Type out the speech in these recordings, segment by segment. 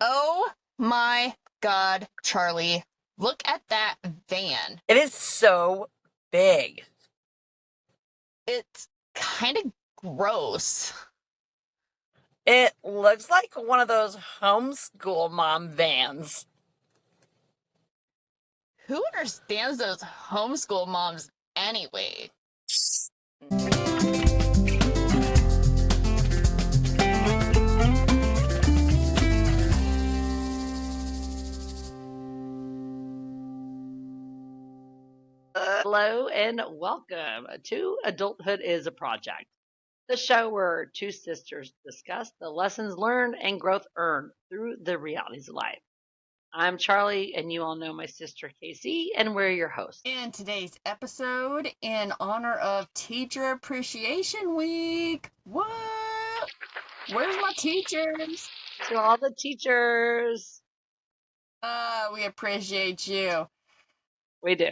Oh my God, Charlie. Look at that van. It is so big. It's kind of gross. It looks like one of those homeschool mom vans. Who understands those homeschool moms anyway? Hello and welcome to Adulthood is a Project, the show where two sisters discuss the lessons learned and growth earned through the realities of life. I'm Charlie, and you all know my sister Casey, and we're your hosts. In today's episode, in honor of Teacher Appreciation Week. What? Where's my teachers? To all the teachers. We appreciate you. We do.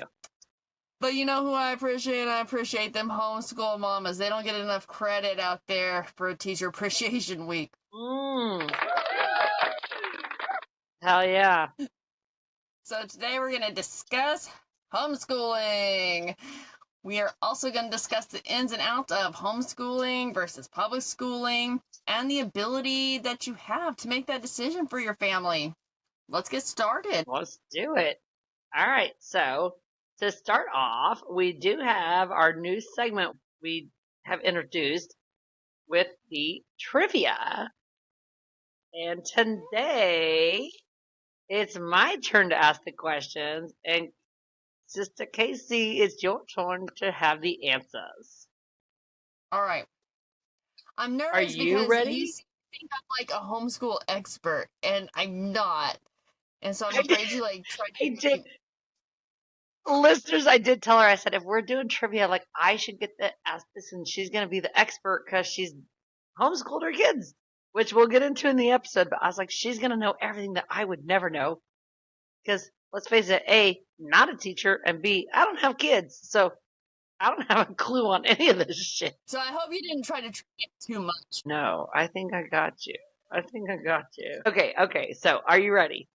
But you know who I appreciate? I appreciate them homeschool mamas. They don't get enough credit out there for Teacher Appreciation Week. Hell yeah. So today we're going to discuss homeschooling. We are also going to discuss the ins and outs of homeschooling versus public schooling and the ability that you have to make that decision for your family. Let's get started. Let's do it. All right. So to start off, we do have our new segment we have introduced with the trivia. And today, it's my turn to ask the questions. And Sister Casey, it's your turn to have the answers. All right. I'm nervous Are you because ready? you think I'm like a homeschool expert, and I'm not. And so I'm afraid you like try to... I did. Listeners, I did tell her, I said, if we're doing trivia, like, I should get to ask this, and she's going to be the expert because she's homeschooled her kids, which we'll get into in the episode. But I was like, she's going to know everything that I would never know. Because, let's face it, A, not a teacher, and B, I don't have kids. So, I don't have a clue on any of this shit. So I hope you didn't try to trick it too much. No, I think I got you. Okay. So, are you ready?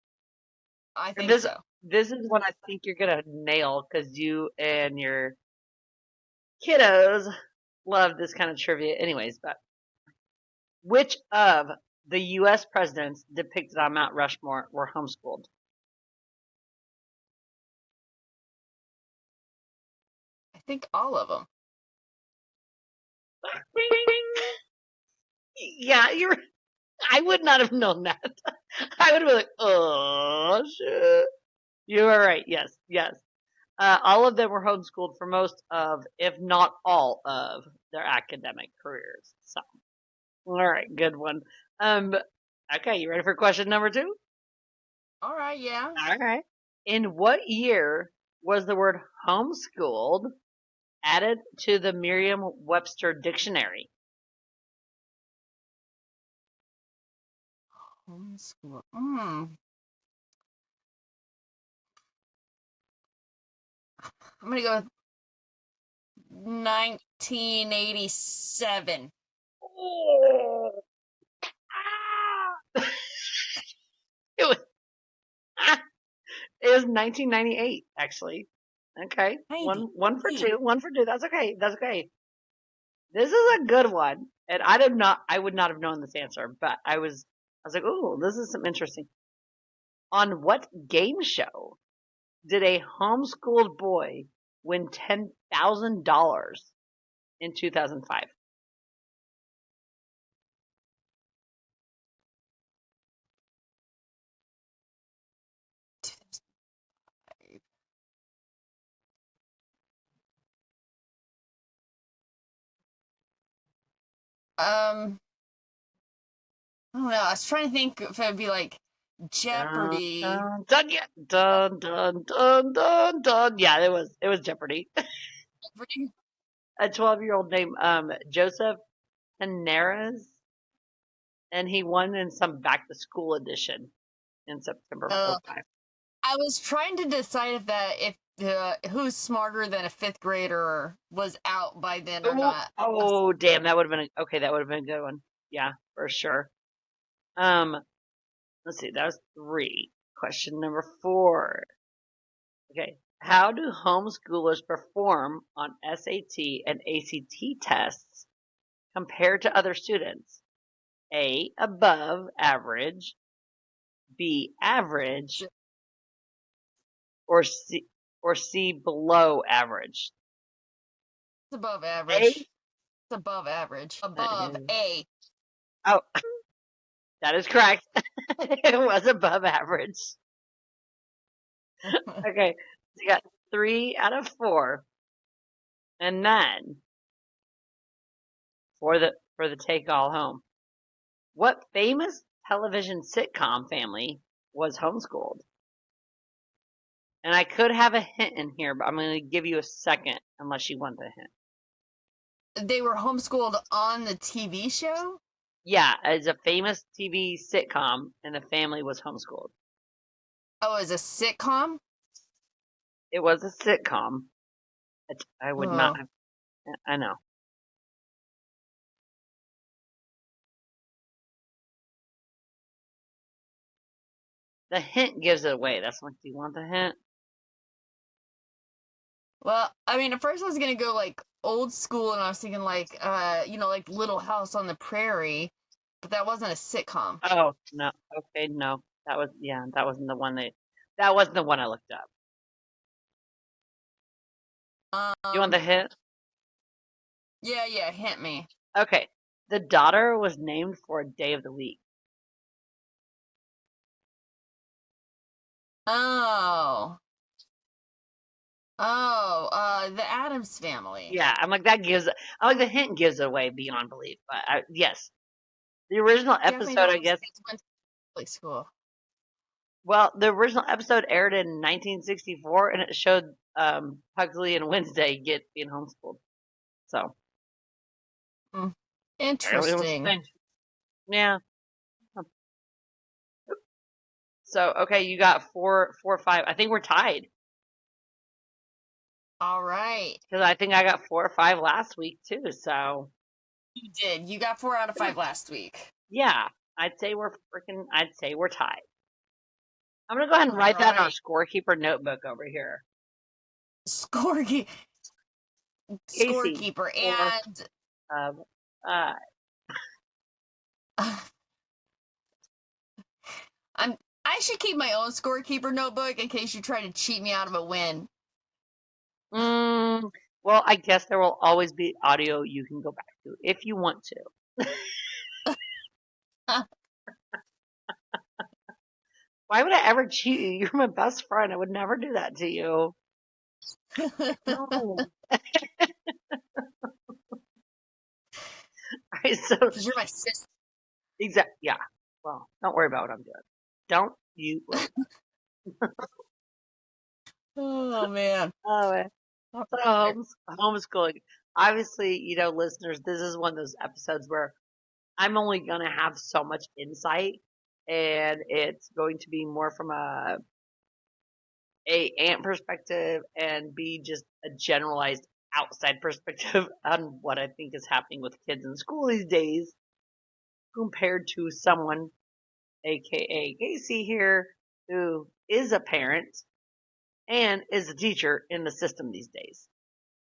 I think so. This is one I think you're going to nail because you and your kiddos love this kind of trivia anyways. But which of the U.S. presidents depicted on Mount Rushmore were homeschooled? I think all of them. Yeah, I would not have known that. I would have been like, oh, shit. You are right. Yes. All of them were homeschooled for most of, if not all of, their academic careers. So, all right, good one. Okay, you ready for question number 2? All right, yeah. All right. In what year was the word homeschooled added to the Merriam-Webster dictionary? Homeschool. I'm going to go with 1987. Oh. It was 1998, actually. Okay. 90. One for two. That's okay. This is a good one. And I would not have known this answer, but I was like, ooh, this is some interesting. On what game show did a homeschooled boy win $10,000 in 2005? I don't know. I was trying to think if it would be like Jeopardy. Dun, dun, dun. Yeah, it was Jeopardy. Jeopardy? A 12-year-old named Joseph Henares, and he won in some back to school edition in September of 2005. I was trying to decide if Who's Smarter Than a Fifth Grader was out by then or not. Oh, damn, that would have been a good one. Yeah, for sure. Let let's see, that was 3. Question number 4. Okay. How do homeschoolers perform on SAT and ACT tests compared to other students? A, above average, B, average, or C, below average? It's above A? average. It's above average. Above A. Oh, that is correct. It was above average. Okay, so you got 3 out of 4. And then, for the take all home, what famous television sitcom family was homeschooled? And I could have a hint in here, but I'm going to give you a second unless you want the hint. They were homeschooled on the TV show? Yeah, it's a famous TV sitcom, and the family was homeschooled. Oh, it's a sitcom? It was a sitcom. I would not have, I know. The hint gives it away. That's like, do you want the hint? Well, I mean, at first I was gonna go like old school, and I was thinking like, like Little House on the Prairie, but that wasn't a sitcom. Oh, no. Okay, no. That wasn't the one that wasn't the one I looked up. You want the hint? Yeah, hint me. Okay. The daughter was named for a day of the week. Oh, the Addams Family. Yeah, I'm like the hint gives it away beyond belief. But yes, the original episode, I guess. Went to public school. Well, the original episode aired in 1964, and it showed Pugsley and Wednesday being homeschooled. So Interesting. Yeah. So okay, you got 4 or 5. I think we're tied. All right. Because I think I got 4 or 5 last week too. So you did. You got 4 out of 5 last week. Yeah, I'd say we're tied. I'm gonna go ahead and write that in our scorekeeper notebook over here. Scorekeeper and I should keep my own scorekeeper notebook in case you try to cheat me out of a win. Well, I guess there will always be audio you can go back to if you want to. Why would I ever cheat you? You're my best friend. I would never do that to you. No. Alright, so because you're my sister. Exactly. Yeah. Well, don't worry about what I'm doing. Don't you worry. Oh man. Oh man. So homeschooling. Obviously, listeners, this is one of those episodes where I'm only gonna have so much insight, and it's going to be more from a aunt perspective, and B, just a generalized outside perspective on what I think is happening with kids in school these days, compared to someone, aka Casey here, who is a parent and is a teacher in the system these days.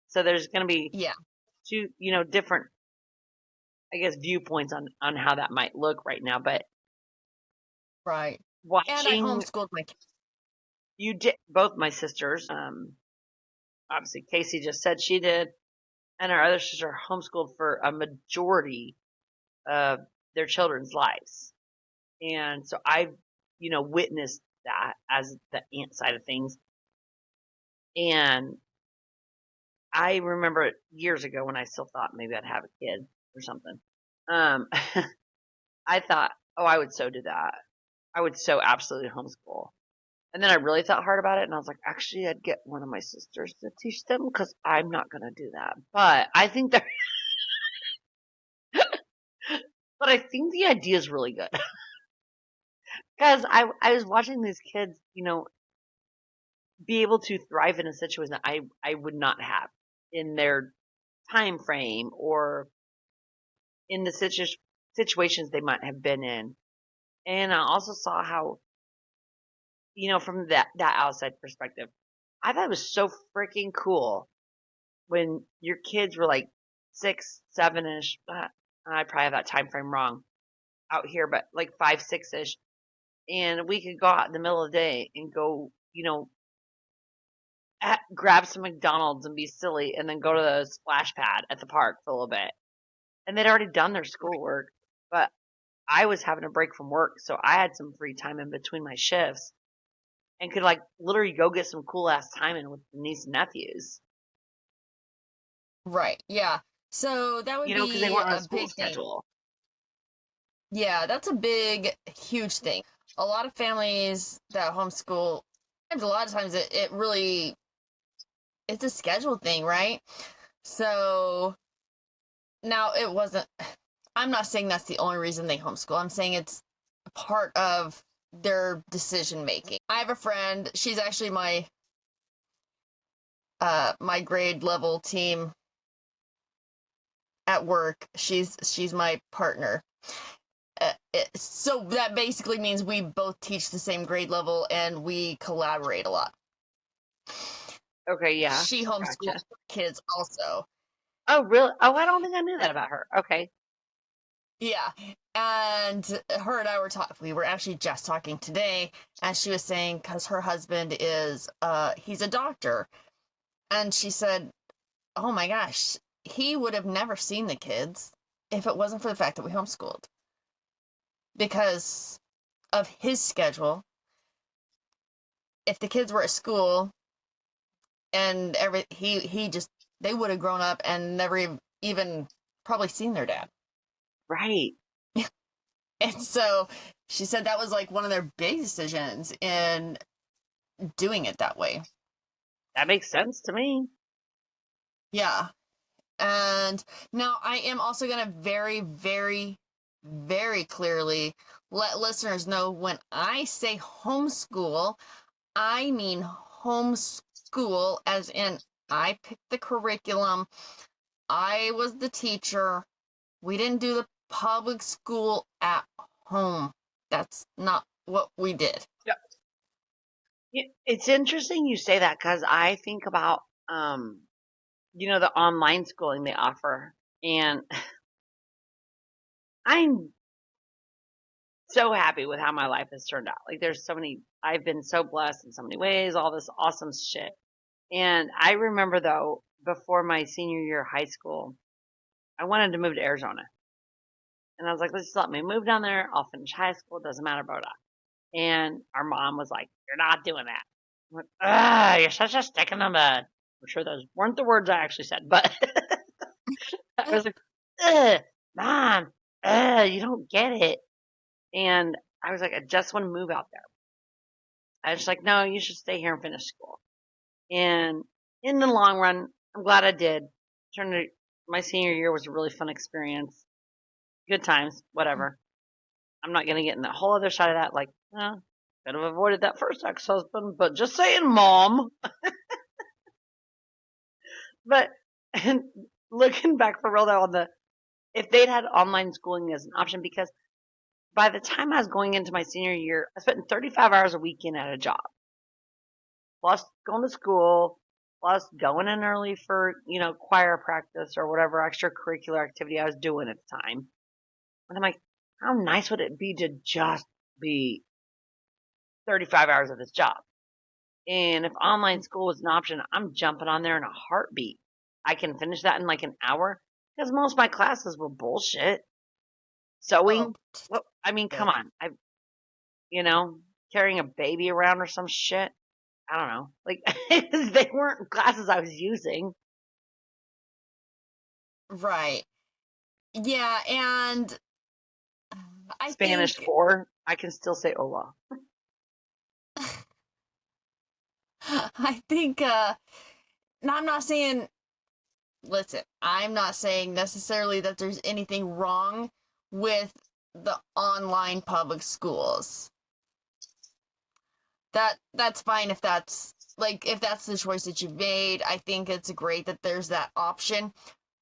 So there's going to be two, different, I guess, viewpoints on how that might look right now. But right, watching, and I homeschooled my kids. You did, both my sisters. Obviously, Casey just said she did, and our other sister homeschooled for a majority of their children's lives, and so I've, witnessed that as the aunt side of things. And I remember years ago when I still thought maybe I'd have a kid or something. I thought, oh, I would so do that. I would so absolutely homeschool. And then I really thought hard about it, and I was like, actually, I'd get one of my sisters to teach them because I'm not going to do that. But I think that, but I think the idea is really good. Because I was watching these kids, be able to thrive in a situation that I would not have in their time frame or in the situations they might have been in. And I also saw how, from that outside perspective, I thought it was so freaking cool when your kids were like 6, 7-ish. I probably have that time frame wrong out here, but like 5, 6-ish. And we could go out in the middle of the day and go, grab some McDonald's and be silly and then go to the splash pad at the park for a little bit. And they'd already done their schoolwork, but I was having a break from work, so I had some free time in between my shifts and could like literally go get some cool ass time in with the niece and nephews. Right. Yeah. So that would Because they be weren't on a a school big thing. schedule. Yeah, that's a big, huge thing. A lot of families that homeschool, a lot of times it really, it's a schedule thing, right? So now it wasn't, I'm not saying that's the only reason they homeschool. I'm saying it's part of their decision making. I have a friend, she's actually my grade level team at work. She's my partner. So that basically means we both teach the same grade level and we collaborate a lot. Okay, yeah. She homeschools Gotcha. kids also. Oh, really? Oh, I don't think I knew that about her. Okay. Yeah. And her and I we were actually just talking today, and she was saying, because her husband is, he's a doctor. And she said, oh my gosh, he would have never seen the kids if it wasn't for the fact that we homeschooled. Because of his schedule, if the kids were at school and they would have grown up and never even probably seen their dad. Right. And so she said that was like one of their big decisions in doing it that way. That makes sense to me. Yeah. And now I am also going to very, very, very clearly let listeners know when I say homeschool, I mean homeschool as in I picked the curriculum. I was the teacher. We didn't do the public school at home. That's not what we did. Yeah. It's interesting you say that because I think about, the online schooling they offer. And I'm so happy with how my life has turned out. Like I've been so blessed in so many ways, all this awesome shit. And I remember though, before my senior year of high school, I wanted to move to Arizona. And I was like, let's just let me move down there. I'll finish high school. It doesn't matter about that. And our mom was like, you're not doing that. I'm like, you're such a stick in the mud. I'm sure those weren't the words I actually said, but I was like, mom, you don't get it. And I was like, I just want to move out there. I was like, no, you should stay here and finish school. And in the long run, I'm glad I did. My senior year was a really fun experience. Good times, whatever. I'm not going to get in that whole other side of that. Like, could have avoided that first ex-husband, but just saying, mom. But and looking back for real though, if they'd had online schooling as an option, because by the time I was going into my senior year, I spent 35 hours a weekend at a job, plus going to school, plus going in early for, choir practice or whatever extracurricular activity I was doing at the time. And I'm like, how nice would it be to just be 35 hours of this job? And if online school was an option, I'm jumping on there in a heartbeat. I can finish that in like an hour because most of my classes were bullshit. Sewing. Well, I mean, come on. Carrying a baby around or some shit. I don't know. Like, they weren't classes I was using. Right. Yeah, and I Spanish think 4. I can still say hola. I think no, I'm not saying listen, I'm not saying necessarily that there's anything wrong with the online public schools. That's fine if that's the choice that you've made. I think it's great that there's that option.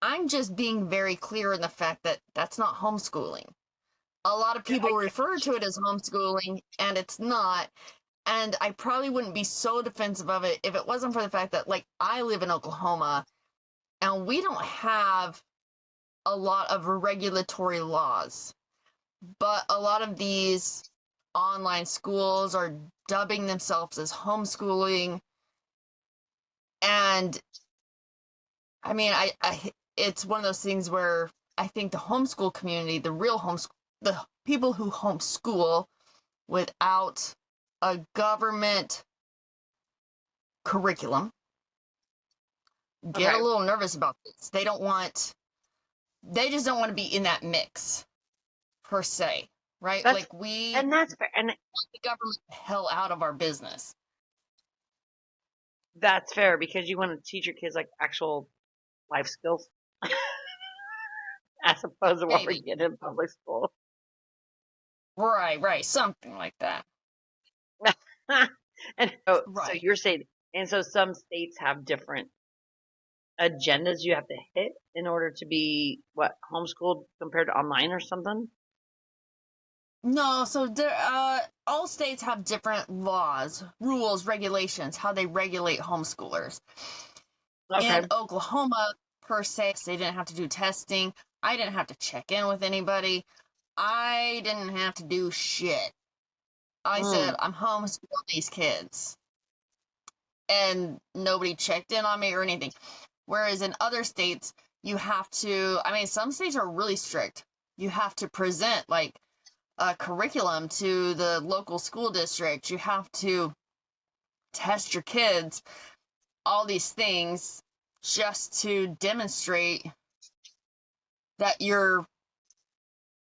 I'm just being very clear in the fact that that's not homeschooling. a lot of people refer to it as homeschooling, and it's not. And I probably wouldn't be so defensive of it if it wasn't for the fact that, like, I live in Oklahoma, and we don't have a lot of regulatory laws. But a lot of these online schools are dubbing themselves as homeschooling. And I mean, it's one of those things where I think the homeschool community, the real homeschool, the people who homeschool without a government curriculum get a little nervous about this. They just don't want to be in that mix per se, right? And that's fair. And want the government the hell out of our business. That's fair, because you want to teach your kids like actual life skills as opposed to what we get in public school. Right, something like that. And so you're saying, and so some states have different agendas you have to hit in order to be homeschooled compared to online or something? No, so all states have different laws, rules, regulations, how they regulate homeschoolers. In Oklahoma, per se, they didn't have to do testing. I didn't have to check in with anybody. I didn't have to do shit. I said, I'm homeschooling these kids. And nobody checked in on me or anything. Whereas in other states, you have to, I mean, some states are really strict. You have to present, like, a curriculum to the local school district. You have to test your kids, all these things, just to demonstrate that you're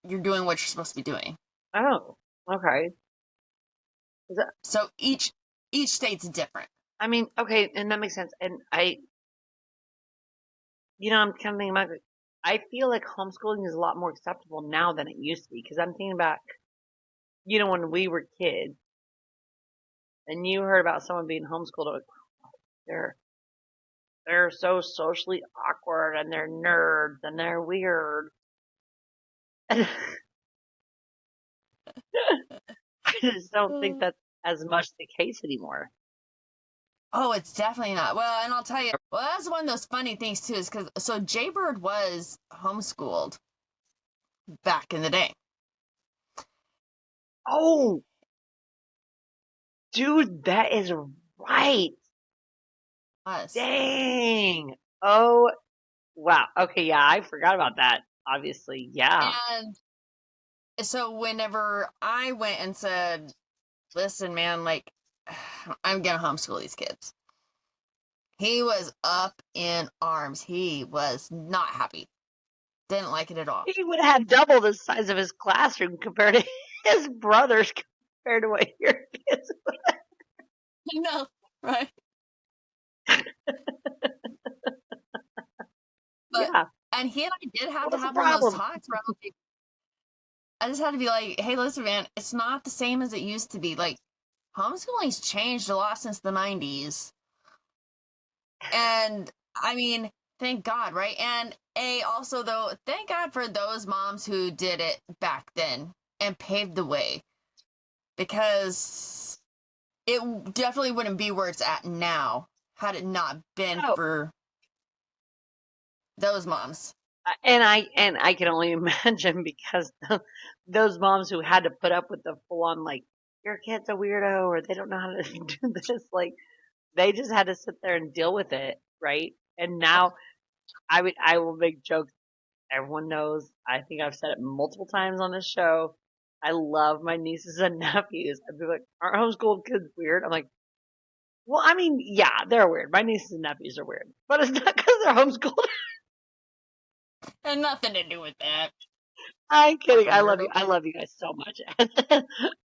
doing what you're supposed to be doing. Oh, okay. So each state's different. I mean, okay, and that makes sense. And I'm kind of thinking about it. I feel like homeschooling is a lot more acceptable now than it used to be, because I'm thinking back, when we were kids, and you heard about someone being homeschooled, like, they're so socially awkward, and they're nerds, and they're weird. I just don't think that's as much the case anymore. Oh, it's definitely not. Well, and I'll tell you, that's one of those funny things too, is because Jaybird was homeschooled back in the day. Oh, dude, that is right. Us. Dang. Oh, wow. Okay, yeah, I forgot about that. Obviously, yeah. And so whenever I went and said, listen, man, like, I'm gonna homeschool these kids, he was up in arms. He was not happy. Didn't like it at all. He would have had double the size of his classroom compared to his brothers, compared to what your kids would have. No, right? But, yeah. And he and I did have to have one of those talks where I just had to be like, hey, listen, man, it's not the same as it used to be. Like, homeschooling's changed a lot since the 90s. And, I mean, thank God, right? And also, though, thank God for those moms who did it back then and paved the way. Because it definitely wouldn't be where it's at now had it not been for those moms. And I can only imagine, because those moms who had to put up with the full on, like, your kid's a weirdo, or they don't know how to do this, like, they just had to sit there and deal with it, right? And now I will make jokes. Everyone knows. I think I've said it multiple times on this show. I love my nieces and nephews. I'd be like, aren't homeschooled kids weird? I'm like, well, I mean, yeah, they're weird. My nieces and nephews are weird, but it's not because they're homeschooled. And nothing to do with that. I'm kidding. I love you. I love you guys so much.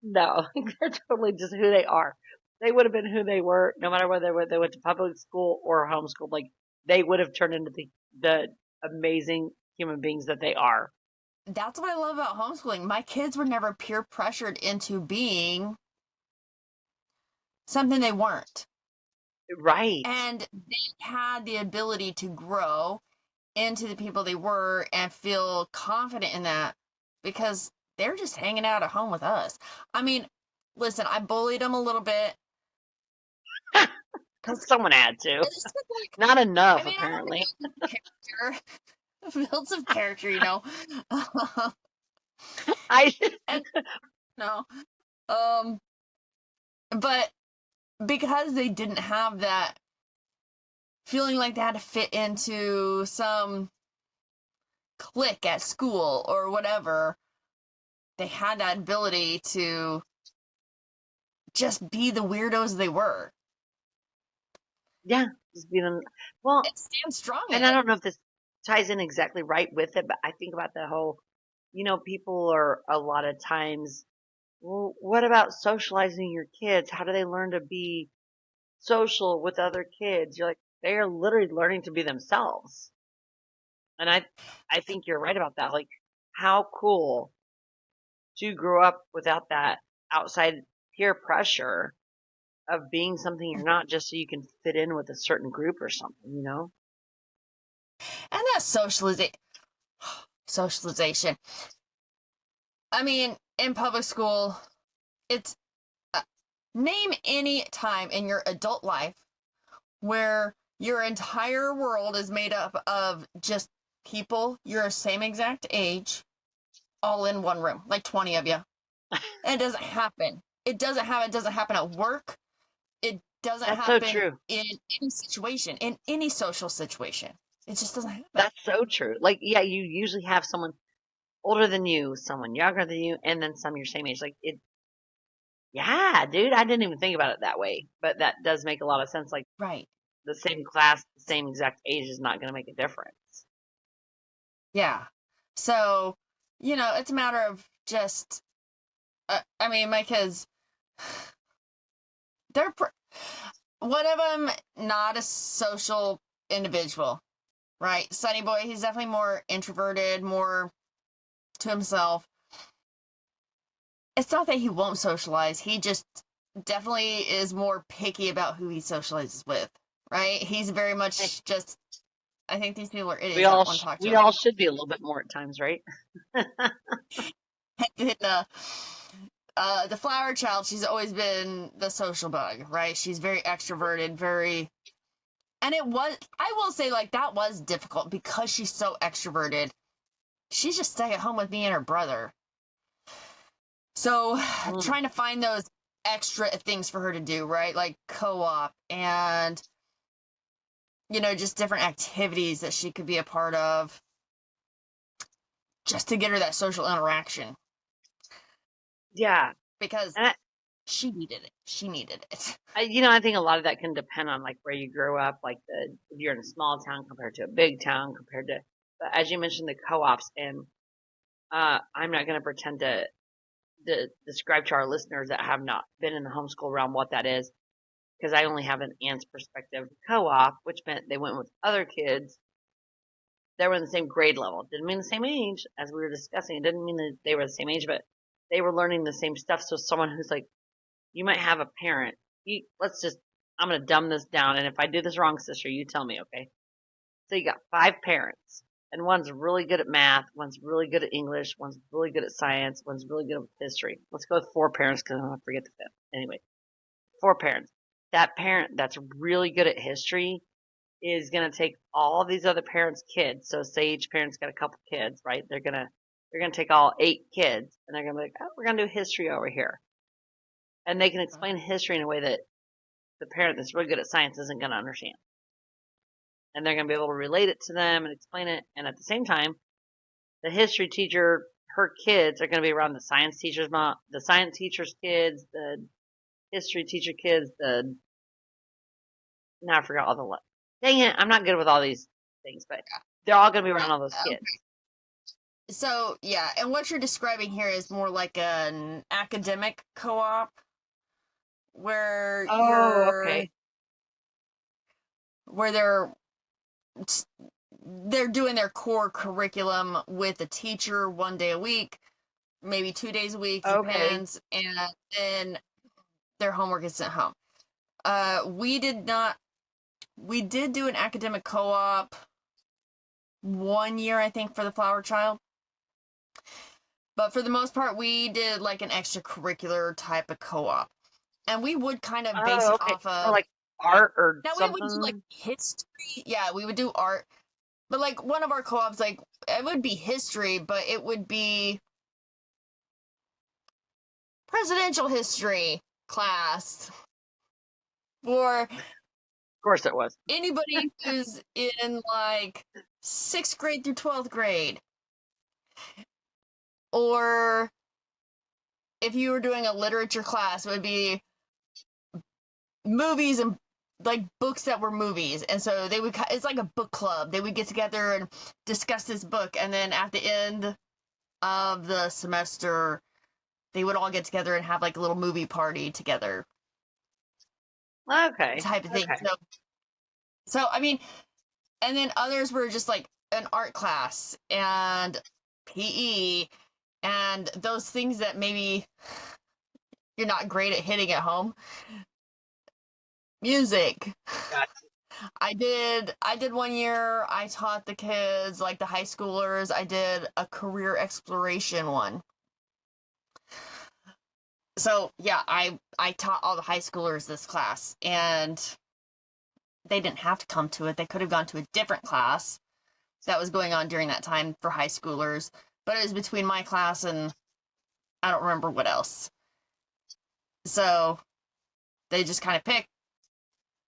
No, they're totally just who they are. They would have been who they were, no matter whether they went to public school or homeschooled. Like, they would have turned into the amazing human beings that they are. That's what I love about homeschooling. My kids were never peer pressured into being something they weren't. Right. And they had the ability to grow into the people they were and feel confident in that, because they're just hanging out at home with us. I mean, listen, I bullied them a little bit. Someone had to. Like, Not enough, I mean, apparently. I have built some character, you know. And, no. But because they didn't have that feeling like they had to fit into some clique at school or whatever, they had that ability to just be the weirdos they were. Yeah, just be them. Well, and stand strong and I don't know if this ties in exactly right with it, but I think about the whole, people are a lot of times, well, what about socializing your kids? How do they learn to be social with other kids? You're like, they are literally learning to be themselves. And I think you're right about that. Like, how cool to grow up without that outside peer pressure of being something you're not, just so you can fit in with a certain group or something, And that socialization. I mean, in public school, it's name any time in your adult life where your entire world is made up of just people your same exact age, all in one room, like 20 of you. And it doesn't happen. It doesn't happen at work. It doesn't That's so happen true. in any situation, in any social situation. It just doesn't happen. That's so true. Like, yeah, you usually have someone older than you, someone younger than you, and then some your same age. Like, yeah, dude, I didn't even think about it that way, but that does make a lot of sense. Like, Right. the same class, the same exact age is not going to make a difference. Yeah. So, it's a matter of just, I mean, my kids, they're, one of them, not a social individual, right? Sunny boy, he's definitely more introverted, more to himself. It's not that he won't socialize. He just definitely is more picky about who he socializes with, right? He's very much just, I think these people are idiots. We all should be a little bit more at times, right? The flower child, she's always been the social bug, right? She's very extroverted, and I will say, like, that was difficult because she's so extroverted. She's just stuck at home with me and her brother. So trying to find those extra things for her to do, right? Like co-op and, just different activities that she could be a part of just to get her that social interaction. Yeah. Because she needed it. She needed it. I think a lot of that can depend on, like, where you grew up, like if you're in a small town compared to a big town compared to, as you mentioned, the co-ops. And I'm not going to pretend to describe to our listeners that have not been in the homeschool realm what that is, because I only have an aunt's perspective. Co-op, which meant they went with other kids that were in the same grade level. It didn't mean the same age, as we were discussing. It didn't mean that they were the same age, but they were learning the same stuff. So someone who's like, you might have a parent. I'm going to dumb this down. And if I do this wrong, sister, you tell me, okay? So you got 5 parents, and one's really good at math, one's really good at English, one's really good at science, one's really good at history. Let's go with 4 parents because I'm going to forget the 5th. Anyway, 4 parents. That parent that's really good at history is going to take all these other parents' kids. So say each parent's got a couple kids, right? They're going to take all 8 kids, and they're going to be like, oh, we're going to do history over here. And they can explain history in a way that the parent that's really good at science isn't going to understand. And they're going to be able to relate it to them and explain it. And at the same time, the history teacher, her kids are going to be around the science teacher's kids, the history teacher kids, now I forgot all the, dang it, I'm not good with all these things, but they're all going to be around all those kids. So, yeah, and what you're describing here is more like an academic co-op, where where they're doing their core curriculum with a teacher 1 day a week, maybe 2 days a week, depends, and then their homework is sent home. We did do an academic co-op 1 year, I think, for the flower child. But for the most part, we did like an extracurricular type of co-op. And we would kind of base Oh, it okay. off Or of, like art or now we would do like something. history. Yeah, we would do art. But like one of our co-ops, like it would be history, but it would be presidential history class for Of course it was. anybody who's in like 6th grade through 12th grade. Or if you were doing a literature class, it would be movies and like books that were movies. And so they would, it's like a book club. They would get together and discuss this book. And then at the end of the semester, they would all get together and have like a little movie party together Okay. type of thing. Okay. So I mean, and then others were just like an art class and PE and those things that maybe you're not great at hitting at home. Music. Gotcha. I did 1 year, I taught the kids, like the high schoolers, I did a career exploration one. So yeah, I taught all the high schoolers this class, and they didn't have to come to it. They could have gone to a different class that was going on during that time for high schoolers, but it was between my class and I don't remember what else. So they just kind of picked,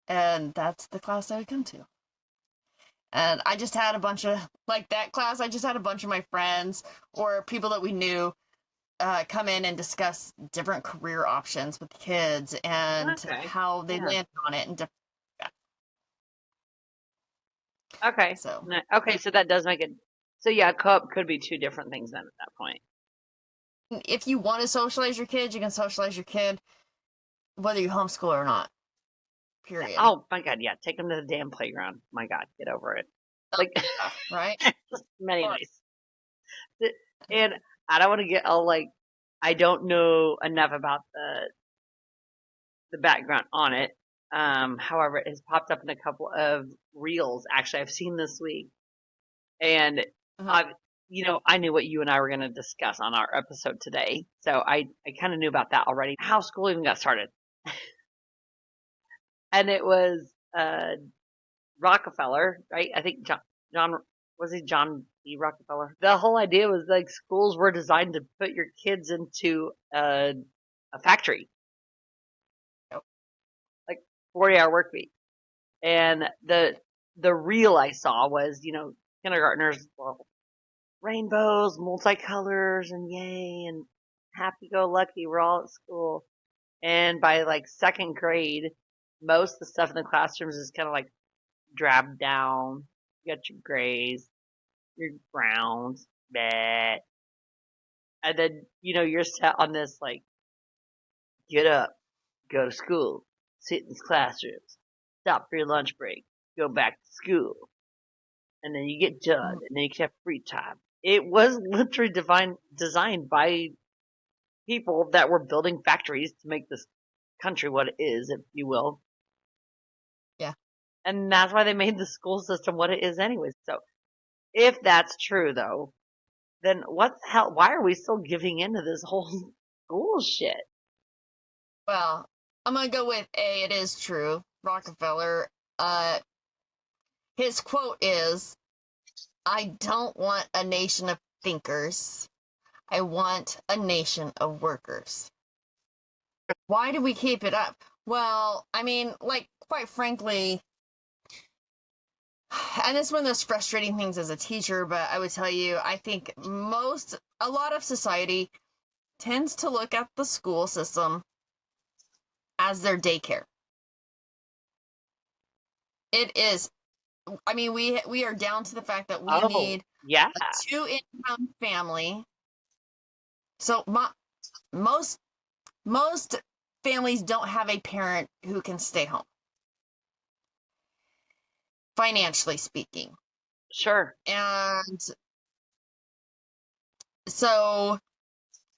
and that's the class I would come to. And I just had a bunch of, like that class, I just had a bunch of my friends or people that we knew come in and discuss different career options with kids and Okay. how they Yeah. landed on it and different. Okay. So Okay, so that does make it. So yeah, co-op could be two different things then at that point. if you want to socialize your kids, you can socialize your kid whether you homeschool or not. Period. Oh my God, yeah, take them to the damn playground. My God, get over it. Like, right? just many ways. And I don't want to get all like, I don't know enough about the background on it. However, it has popped up in a couple of reels. Actually, I've seen this week, and Uh-huh. I knew what you and I were going to discuss on our episode today, so I kind of knew about that already. How school even got started, and it was Rockefeller, right? I think John was he John D. Rockefeller? The whole idea was like schools were designed to put your kids into a factory, Yep. like 40-hour work week. And the reel I saw was, kindergartners, well, rainbows, multicolors, and yay, and happy go lucky, we're all at school. And by like second grade, most of the stuff in the classrooms is kind of like drab down. You got your grays, your browns, bleh. And then, you're set on this like, get up, go to school, sit in these classrooms, stop for your lunch break, go back to school. And then you get done, and then you can have free time. It was literally designed by people that were building factories to make this country what it is, if you will. Yeah. And that's why they made the school system what it is anyways. So if that's true though, then what the hell, why are we still giving into this whole school shit? Well, I'm gonna go with A. It is true. Rockefeller. His quote is, "I don't want a nation of thinkers. I want a nation of workers." Why do we keep it up? Well, I mean, like, quite frankly, and it's one of those frustrating things as a teacher, but I would tell you, I think a lot of society tends to look at the school system as their daycare. It is. I mean, we are down to the fact that we need yeah. a 2-income family. So most families don't have a parent who can stay home, financially speaking. Sure. And so,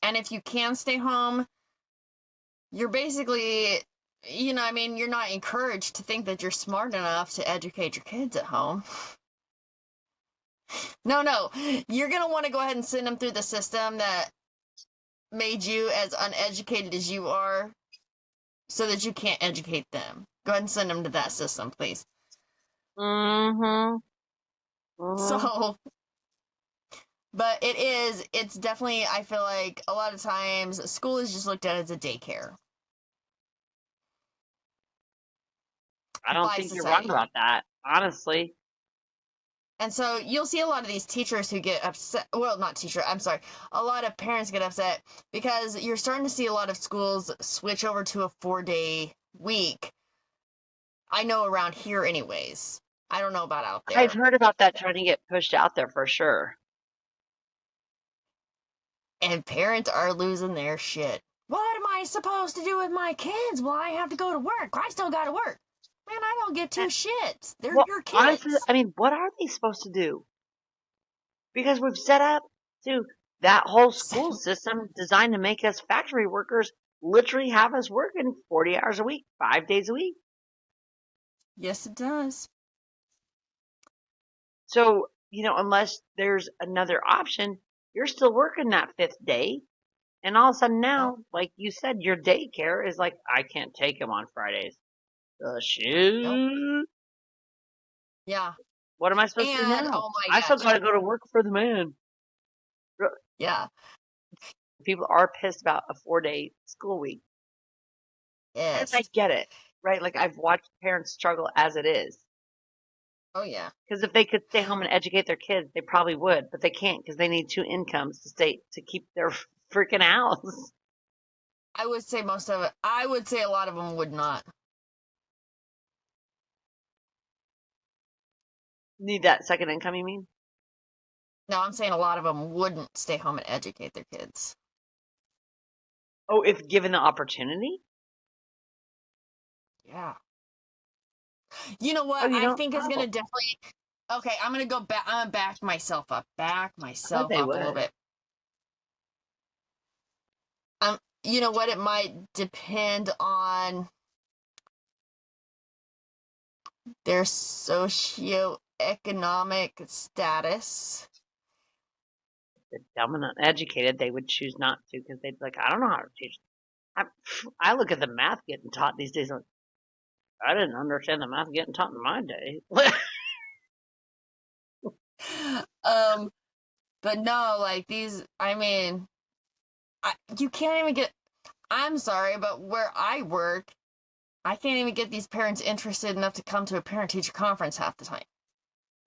and if you can stay home, you're basically, I mean, you're not encouraged to think that you're smart enough to educate your kids at home. No. You're going to want to go ahead and send them through the system that made you as uneducated as you are so that you can't educate them. Go ahead and send them to that system, please. Mm-hmm. So, but it's definitely, I feel like a lot of times school is just looked at as a daycare I don't by think you're wrong society. about that, honestly. And so you'll see a lot of these teachers who get upset. Well, not teacher, I'm sorry. A lot of parents get upset because you're starting to see a lot of schools switch over to a 4-day week. I know around here, anyways. I don't know about out I've there. heard about that trying to get pushed out there for sure. And parents are losing their shit. What am I supposed to do with my kids? Well, I have to go to work. I still got to work. Man, I don't give two shits. They're Well, your honestly, kids. I mean, what are they supposed to do? Because we've set up to that whole school system designed to make us factory workers literally have us working 40 hours a week, 5 days a week. Yes, it does. So, unless there's another option, you're still working that fifth day. And all of a sudden Yep. now, like you said, your daycare is like, I can't take him on Fridays. Yep. Shoot. Yeah. What am I supposed to do And now? oh my I still gosh. got to go to work for the man. Yeah. People are pissed about a 4-day school week. And I Yes. get it, right? Like I've watched parents struggle as it is. Oh yeah. Because if they could stay home and educate their kids, they probably would, but they can't because they need 2 incomes to keep their freaking house. I would say most of it. I would say a lot of them would not. Need that second income, you mean? No, I'm saying a lot of them wouldn't stay home and educate their kids. Oh, if given the opportunity? Yeah. You know Oh, what? you I don't? think it's Oh, gonna definitely. Okay, I'm gonna go back. I'm gonna back myself up. Back I thought myself they up a little would. bit. You know what? It might depend on their socioeconomic status. If they're dumb and uneducated, they would choose not to because they'd be like, I don't know how to teach. I look at the math getting taught these days. Like, I didn't understand the math getting taught in my day. Um, but no, like these. I mean, you can't even get. I'm sorry, but where I work, I can't even get these parents interested enough to come to a parent-teacher conference half the time.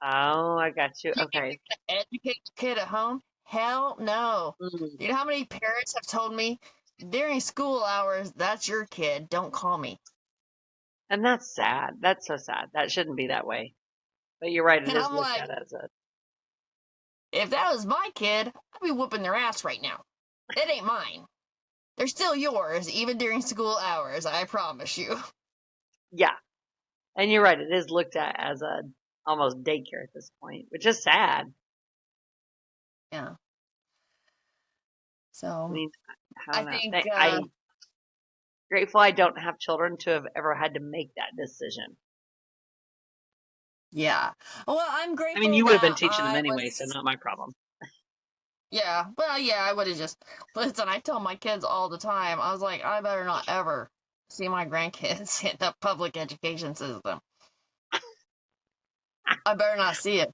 Oh, I got you. You Okay. educate your kid at home? Hell no. Mm. You know how many parents have told me during school hours, that's your kid, don't call me. And that's sad. That's so sad. That shouldn't be that way. But you're right. It And is I'm looked like, at as a. if that was my kid, I'd be whooping their ass right now. It ain't mine. They're still yours, even during school hours, I promise you. Yeah. And you're right. It is looked at as a almost daycare at this point, which is sad. Yeah. I So mean, I I don't know. think, I'm grateful I don't have children to have ever had to make that decision. yeah. Well, I'm I mean, grateful you would have been that teaching them I anyway, so was. not my problem. Yeah, well, yeah, I would have just. Listen, I tell my kids all the time, I was like, I better not ever see my grandkids in the public education system. I better not see it.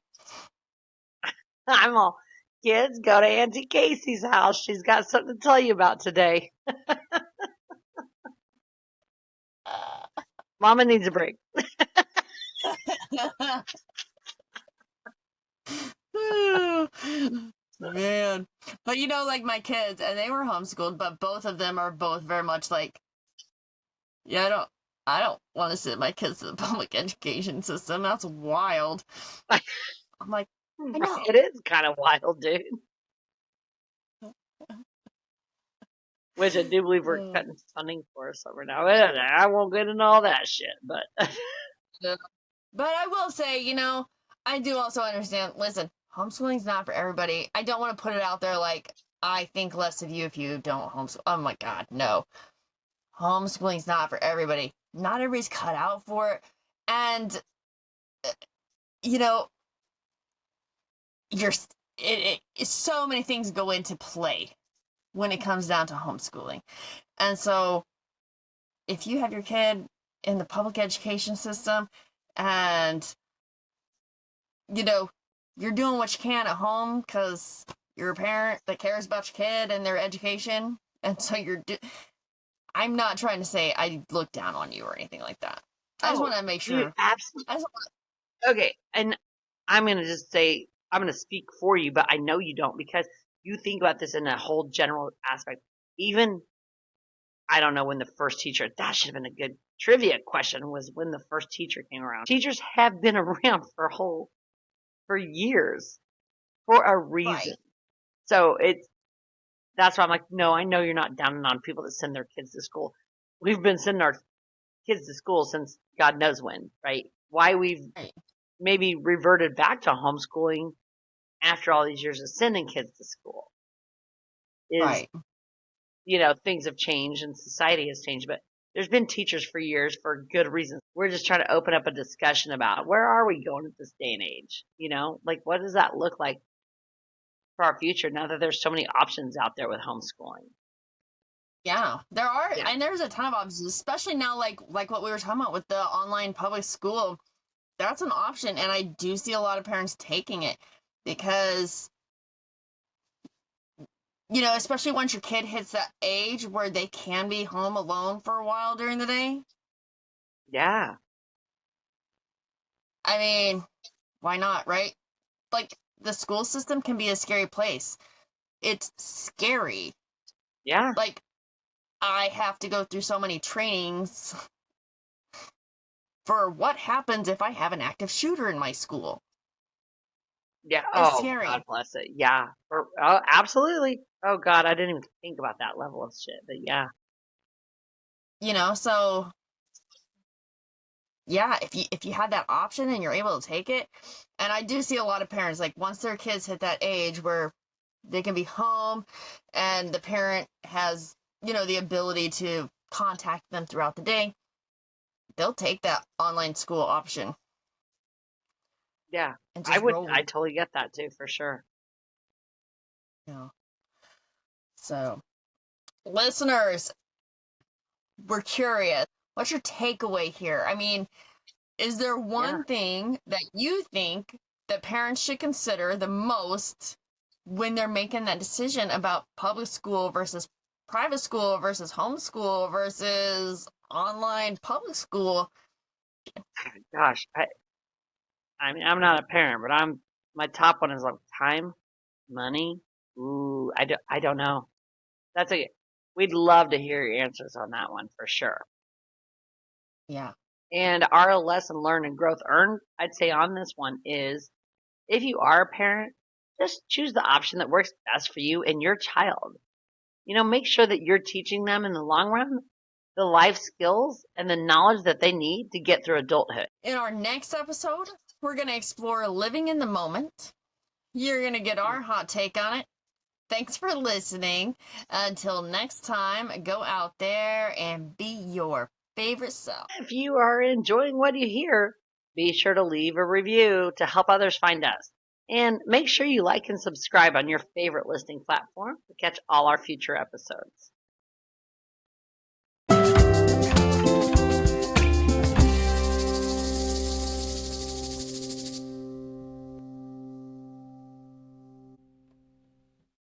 I'm all, kids, go to Auntie Casey's house. She's got something to tell you about today. Mama needs a break. Man. But like my kids, and they were homeschooled, but both of them are both very much like, yeah, I don't want to send my kids to the public education system. That's wild. I'm like, I know. It is kind of wild, dude. Which I do believe we're Uh, cutting funding for somewhere now. I won't get into all that shit, but yeah. But I will say, I do also understand. Listen, homeschooling's not for everybody. I don't want to put it out there like I think less of you if you don't homeschool. Oh my God, no. Homeschooling's not for everybody. Not everybody's cut out for it. And, you know, so many things go into play when it comes down to homeschooling. And so if you have your kid in the public education system and, you're doing what you can at home because you're a parent that cares about your kid and their education, and so I'm not trying to say I look down on you or anything like that. I just want to make sure. You absolutely. Okay, and I'm going to just say, I'm going to speak for you, but I know you don't, because you think about this in a whole general aspect. Even, I don't know when the first teacher, that should have been a good trivia question, was when the first teacher came around. Teachers have been around for years for a reason. Right. So that's why I'm like, no, I know you're not down on people that send their kids to school. We've been sending our kids to school since God knows when, right? Why we've maybe reverted back to homeschooling after all these years of sending kids to school is, right. Things have changed and society has changed, but there's been teachers for years for good reasons. We're just trying to open up a discussion about where are we going at this day and age? Like what does that look like for our future now that there's so many options out there with homeschooling? Yeah, there are, and there's a ton of options, especially now, like what we were talking about with the online public school. That's an option, and I do see a lot of parents taking it because, especially once your kid hits that age where they can be home alone for a while during the day. Yeah. I mean, why not, right? Like, the school system can be a scary place. It's scary. Yeah. Like, I have to go through so many trainings for what happens if I have an active shooter in my school. Yeah. It's scary. God bless it. Yeah. Absolutely. Oh God, I didn't even think about that level of shit, but yeah. So yeah, if you have that option and you're able to take it, and I do see a lot of parents, like once their kids hit that age where they can be home and the parent has, the ability to contact them throughout the day, they'll take that online school option. Yeah, and I just would. roll. I totally get that too, for sure. So, listeners, we're curious. What's your takeaway here? I mean, is there one thing that you think that parents should consider the most when they're making that decision about public school versus private school versus homeschool versus online public school? Gosh, I mean, I'm not a parent, but my top one is like time, money. Ooh, I don't know. We'd love to hear your answers on that one for sure. Yeah. And our lesson learned and growth earned, I'd say on this one is, if you are a parent, just choose the option that works best for you and your child. Make sure that you're teaching them in the long run the life skills and the knowledge that they need to get through adulthood. In our next episode, we're going to explore living in the moment. You're going to get our hot take on it. Thanks for listening. Until next time, go out there and be your favorite self. If you are enjoying what you hear, be sure to leave a review to help others find us. And make sure you like and subscribe on your favorite listening platform to catch all our future episodes.